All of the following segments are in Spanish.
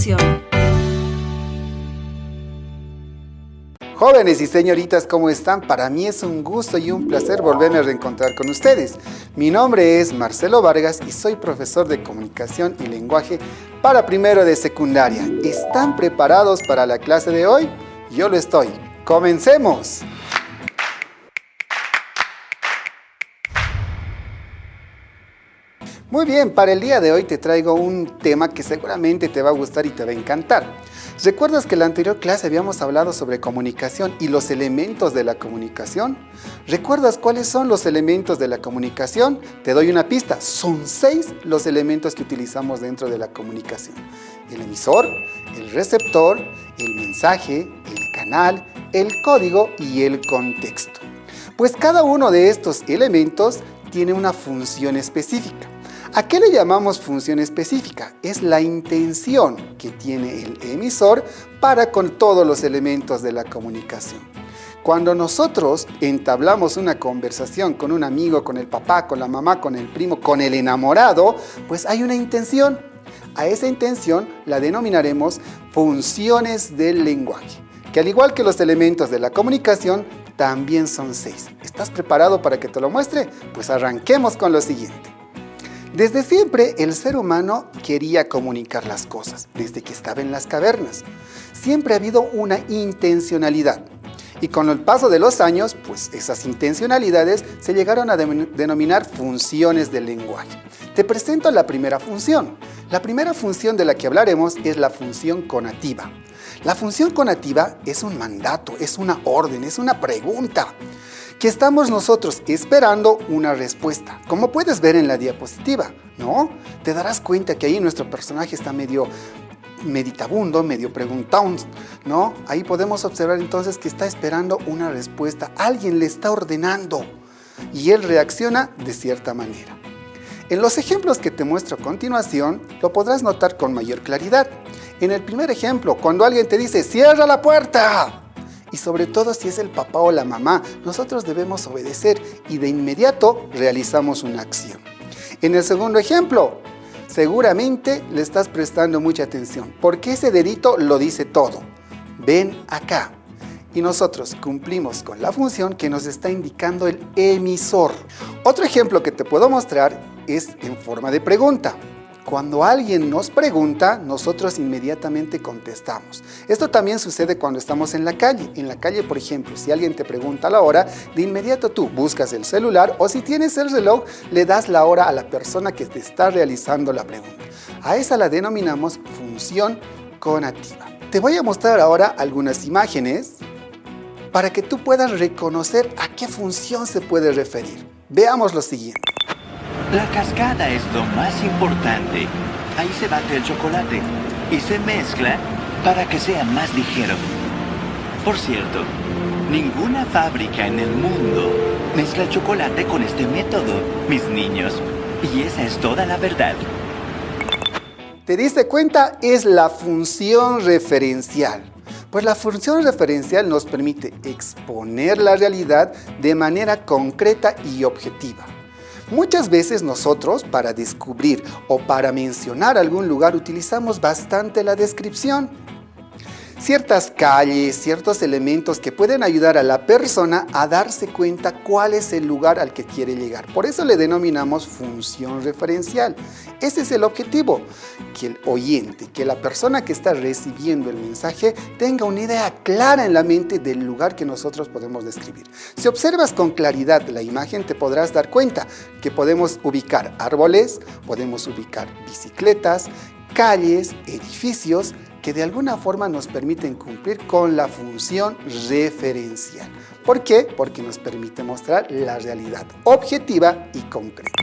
continuación. Jóvenes y señoritas, ¿cómo están? Para mí es un gusto y un placer volverme a reencontrar con ustedes. Mi nombre es Marcelo Vargas y soy profesor de Comunicación y Lenguaje para primero de secundaria. ¿Están preparados para la clase de hoy? Yo lo estoy. ¡Comencemos! Muy bien, para el día de hoy te traigo un tema que seguramente te va a gustar y te va a encantar. ¿Recuerdas que en la anterior clase habíamos hablado sobre comunicación y los elementos de la comunicación? ¿Recuerdas cuáles son los elementos de la comunicación? Te doy una pista, son 6 los elementos que utilizamos dentro de la comunicación. El emisor, el receptor, el mensaje, el canal, el código y el contexto. Pues cada uno de estos elementos tiene una función específica. ¿A qué le llamamos función específica? Es la intención que tiene el emisor para con todos los elementos de la comunicación. Cuando nosotros entablamos una conversación con un amigo, con el papá, con la mamá, con el primo, con el enamorado, pues hay una intención. A esa intención la denominaremos funciones del lenguaje, que al igual que los elementos de la comunicación, también son 6. ¿Estás preparado para que te lo muestre? Pues arranquemos con lo siguiente. Desde siempre el ser humano quería comunicar las cosas, desde que estaba en las cavernas. Siempre ha habido una intencionalidad. Y con el paso de los años, pues esas intencionalidades se llegaron a denominar funciones del lenguaje. Te presento la primera función. La primera función de la que hablaremos es la función conativa. La función conativa es un mandato, es una orden, es una pregunta que estamos nosotros esperando una respuesta. Como puedes ver en la diapositiva, ¿no? Te darás cuenta que ahí nuestro personaje está medio meditabundo, medio preguntón, ¿no? Ahí podemos observar entonces que está esperando una respuesta. Alguien le está ordenando y él reacciona de cierta manera. En los ejemplos que te muestro a continuación, lo podrás notar con mayor claridad. En el primer ejemplo, cuando alguien te dice ¡cierra la puerta! Y sobre todo si es el papá o la mamá, nosotros debemos obedecer y de inmediato realizamos una acción. En el segundo ejemplo, seguramente le estás prestando mucha atención, porque ese dedito lo dice todo. Ven acá. Y nosotros cumplimos con la función que nos está indicando el emisor. Otro ejemplo que te puedo mostrar es en forma de pregunta. Cuando alguien nos pregunta, nosotros inmediatamente contestamos. Esto también sucede cuando estamos en la calle. En la calle, por ejemplo, si alguien te pregunta la hora, de inmediato tú buscas el celular o si tienes el reloj, le das la hora a la persona que te está realizando la pregunta. A esa la denominamos función conativa. Te voy a mostrar ahora algunas imágenes para que tú puedas reconocer a qué función se puede referir. Veamos lo siguiente. La cascada es lo más importante. Ahí se bate el chocolate y se mezcla para que sea más ligero. Por cierto, ninguna fábrica en el mundo mezcla chocolate con este método, mis niños. Y esa es toda la verdad. ¿Te diste cuenta? Es la función referencial. Pues la función referencial nos permite exponer la realidad de manera concreta y objetiva. Muchas veces nosotros, para descubrir o para mencionar algún lugar, utilizamos bastante la descripción. Ciertas calles, ciertos elementos que pueden ayudar a la persona a darse cuenta cuál es el lugar al que quiere llegar. Por eso le denominamos función referencial. Ese es el objetivo, que el oyente, que la persona que está recibiendo el mensaje tenga una idea clara en la mente del lugar que nosotros podemos describir. Si observas con claridad la imagen, te podrás dar cuenta que podemos ubicar árboles, podemos ubicar bicicletas, calles, edificios, que de alguna forma nos permiten cumplir con la función referencial. ¿Por qué? Porque nos permite mostrar la realidad objetiva y concreta.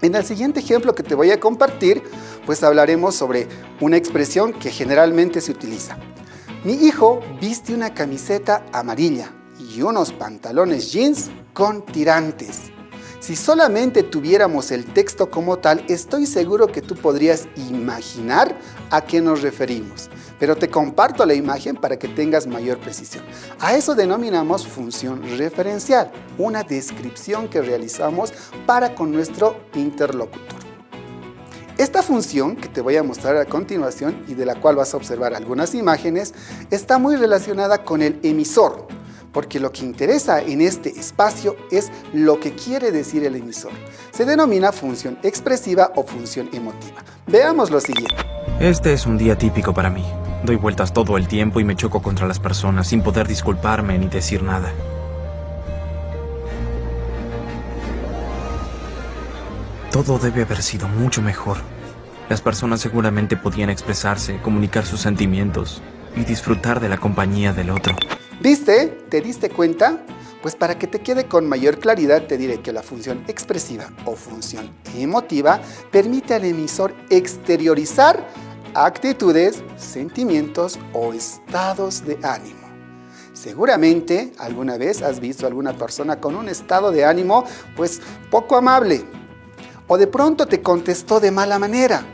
En el siguiente ejemplo que te voy a compartir, pues hablaremos sobre una expresión que generalmente se utiliza. Mi hijo viste una camiseta amarilla y unos pantalones jeans con tirantes. Si solamente tuviéramos el texto como tal, estoy seguro que tú podrías imaginar a qué nos referimos. Pero te comparto la imagen para que tengas mayor precisión. A eso denominamos función referencial, una descripción que realizamos para con nuestro interlocutor. Esta función que te voy a mostrar a continuación y de la cual vas a observar algunas imágenes, está muy relacionada con el emisor, porque lo que interesa en este espacio es lo que quiere decir el emisor. Se denomina función expresiva o función emotiva. Veamos lo siguiente. Este es un día típico para mí. Doy vueltas todo el tiempo y me choco contra las personas sin poder disculparme ni decir nada. Todo debe haber sido mucho mejor. Las personas seguramente podían expresarse, comunicar sus sentimientos y disfrutar de la compañía del otro. ¿Viste? ¿Te diste cuenta? Pues para que te quede con mayor claridad te diré que la función expresiva o función emotiva permite al emisor exteriorizar actitudes, sentimientos o estados de ánimo. Seguramente alguna vez has visto a alguna persona con un estado de ánimo pues poco amable o de pronto te contestó de mala manera.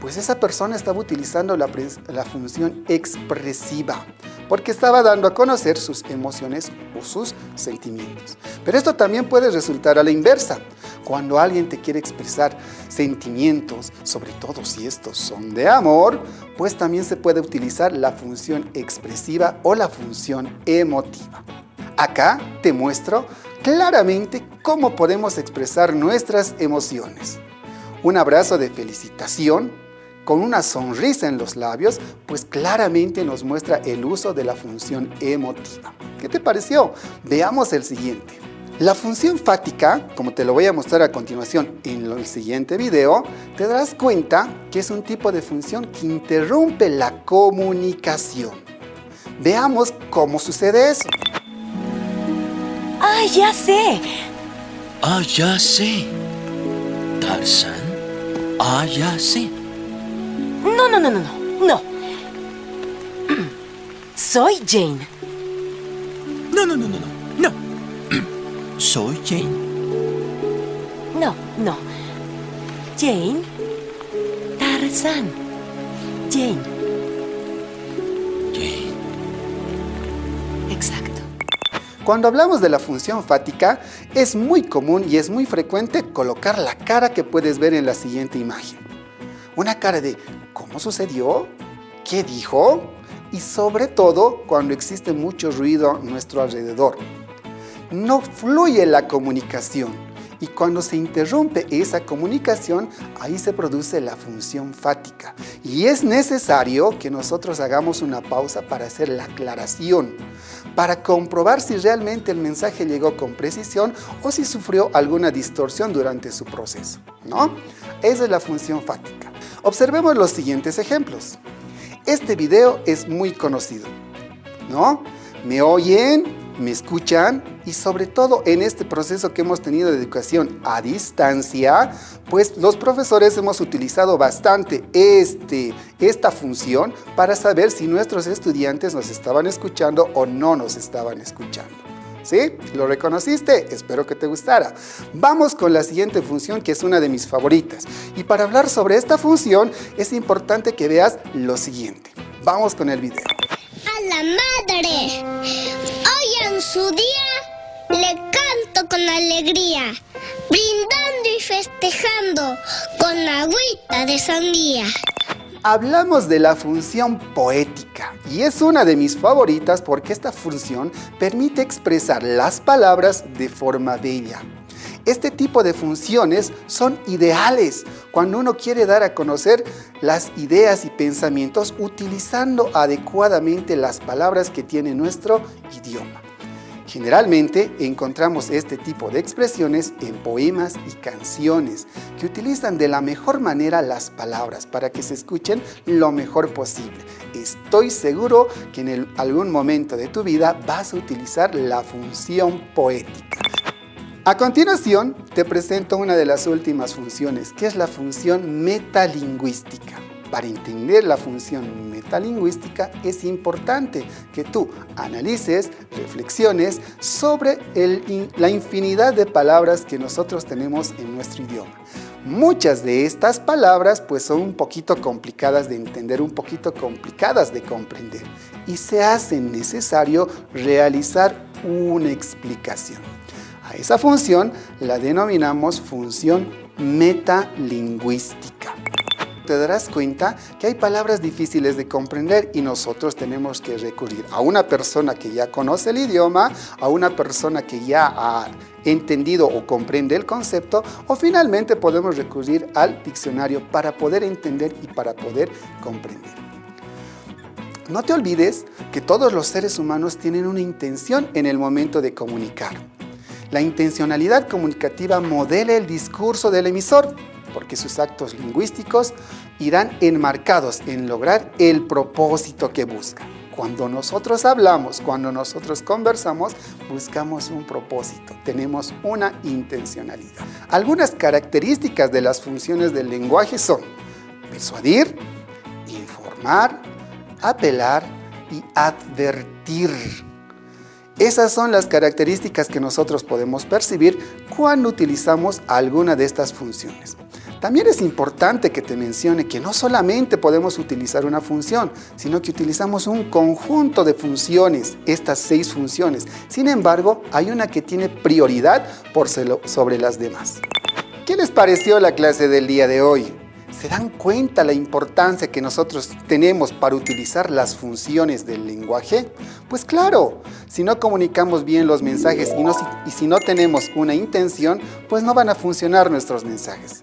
Pues esa persona estaba utilizando la función expresiva, porque estaba dando a conocer sus emociones o sus sentimientos. Pero esto también puede resultar a la inversa. Cuando alguien te quiere expresar sentimientos, sobre todo si estos son de amor, pues también se puede utilizar la función expresiva o la función emotiva. Acá te muestro claramente cómo podemos expresar nuestras emociones. Un abrazo de felicitación, con una sonrisa en los labios, pues claramente nos muestra el uso de la función emotiva. ¿Qué te pareció? Veamos el siguiente. La función fática, como te lo voy a mostrar a continuación en el siguiente video, te darás cuenta que es un tipo de función que interrumpe la comunicación. Veamos cómo sucede eso. ¡Ah, ya sé! Ah, ya sé. Tarzán. Ah, ya sé. No. Soy Jane. No. Soy Jane. No. Jane. Tarzán. Jane. Jane. Exacto. Cuando hablamos de la función fática, es muy común y es muy frecuente colocar la cara que puedes ver en la siguiente imagen. Una cara de ¿cómo sucedió? ¿Qué dijo? Y sobre todo cuando existe mucho ruido a nuestro alrededor. No fluye la comunicación y cuando se interrumpe esa comunicación, ahí se produce la función fática. Y es necesario que nosotros hagamos una pausa para hacer la aclaración, para comprobar si realmente el mensaje llegó con precisión o si sufrió alguna distorsión durante su proceso, ¿no? Esa es la función fática. Observemos los siguientes ejemplos. Este video es muy conocido, ¿no? Me oyen, me escuchan y sobre todo en este proceso que hemos tenido de educación a distancia, pues los profesores hemos utilizado bastante esta función para saber si nuestros estudiantes nos estaban escuchando o no nos estaban escuchando. ¿Sí? ¿Lo reconociste? Espero que te gustara. Vamos con la siguiente función que es una de mis favoritas. Y para hablar sobre esta función es importante que veas lo siguiente. Vamos con el video. A la madre. Hoy en su día le canto con alegría, brindando y festejando con agüita de sandía. Hablamos de la función poética y es una de mis favoritas porque esta función permite expresar las palabras de forma bella. Este tipo de funciones son ideales cuando uno quiere dar a conocer las ideas y pensamientos utilizando adecuadamente las palabras que tiene nuestro idioma. Generalmente encontramos este tipo de expresiones en poemas y canciones que utilizan de la mejor manera las palabras para que se escuchen lo mejor posible. Estoy seguro que en algún momento de tu vida vas a utilizar la función poética. A continuación, te presento una de las últimas funciones, que es la función metalingüística. Para entender la función metalingüística es importante que tú analices, reflexiones sobre la infinidad de palabras que nosotros tenemos en nuestro idioma. Muchas de estas palabras pues son un poquito complicadas de entender, un poquito complicadas de comprender y se hace necesario realizar una explicación. A esa función la denominamos función metalingüística. te darás cuenta que hay palabras difíciles de comprender y nosotros tenemos que recurrir a una persona que ya conoce el idioma, a una persona que ya ha entendido o comprende el concepto, o finalmente podemos recurrir al diccionario para poder entender y para poder comprender. No te olvides que todos los seres humanos tienen una intención en el momento de comunicar. La intencionalidad comunicativa modela el discurso del emisor, porque sus actos lingüísticos irán enmarcados en lograr el propósito que busca. Cuando nosotros hablamos, cuando nosotros conversamos, buscamos un propósito, tenemos una intencionalidad. Algunas características de las funciones del lenguaje son persuadir, informar, apelar y advertir. Esas son las características que nosotros podemos percibir cuando utilizamos alguna de estas funciones. También es importante que te mencione que no solamente podemos utilizar una función, sino que utilizamos un conjunto de funciones, estas 6 funciones. Sin embargo, hay una que tiene prioridad sobre las demás. ¿Qué les pareció la clase del día de hoy? ¿Se dan cuenta la importancia que nosotros tenemos para utilizar las funciones del lenguaje? Pues claro, si no comunicamos bien los mensajes y si no tenemos una intención, pues no van a funcionar nuestros mensajes.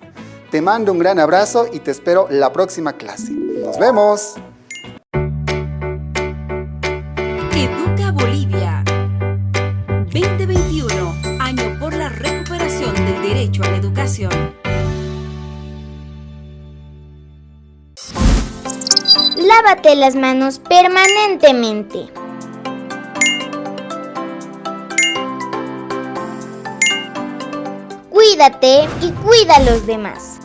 Te mando un gran abrazo y te espero la próxima clase. ¡Nos vemos! Educa Bolivia 2021, año por la recuperación del derecho a la educación. Lávate las manos permanentemente. Cuídate y cuida a los demás.